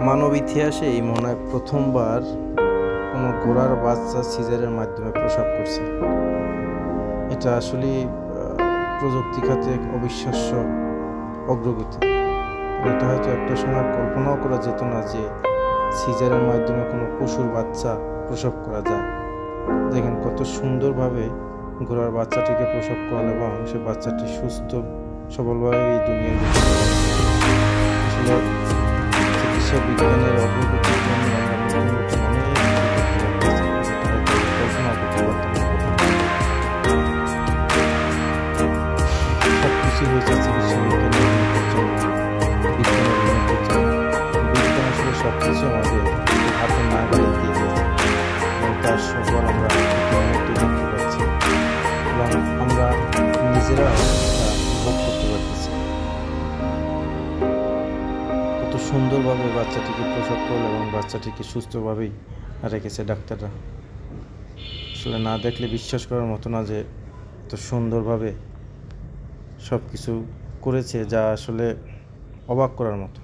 মানব ইতিহাসে এই মনে হয় প্রথমবার কোনো ঘোড়ার বাচ্চা সিজারের মাধ্যমে প্রসব করছে। এটা আসলে প্রযুক্তি খাতে এক অবিশ্বাস্য অগ্রগতি। এটা হয়তো একটা সময় কল্পনাও করা যেত না যে সিজারের মাধ্যমে কোনো পশুর বাচ্চা প্রসব করা যায়। দেখেন কত সুন্দরভাবে ঘোড়ার বাচ্চাটিকে প্রসব করল এবং সে বাচ্চাটি সুস্থ সবলভাবে এই দুনিয়ার আসলে চিকিৎসা বিজ্ঞানের অগ্রগতির জন্য আমরা নতুন নতুন কল্পনা করতে পারতাম। সব কিছু হয়েছে চিকিৎসা বিজ্ঞান আসলে সব কিছু আমাদের হাতে না গাড়ি দিয়ে দিয়েছে এবং তার সফল আমরা দেখতে পাচ্ছি এবং আমরা নিজেরাও ভোগ করতে পারতেছি। কত সুন্দরভাবে বাচ্চাটিকে প্রসব করল এবং বাচ্চাটিকে সুস্থভাবেই রেখেছে ডাক্তাররা। আসলে না দেখলে বিশ্বাস করার মতো না যে এত সুন্দরভাবে সব কিছু করেছে, যা আসলে অবাক করার মতো।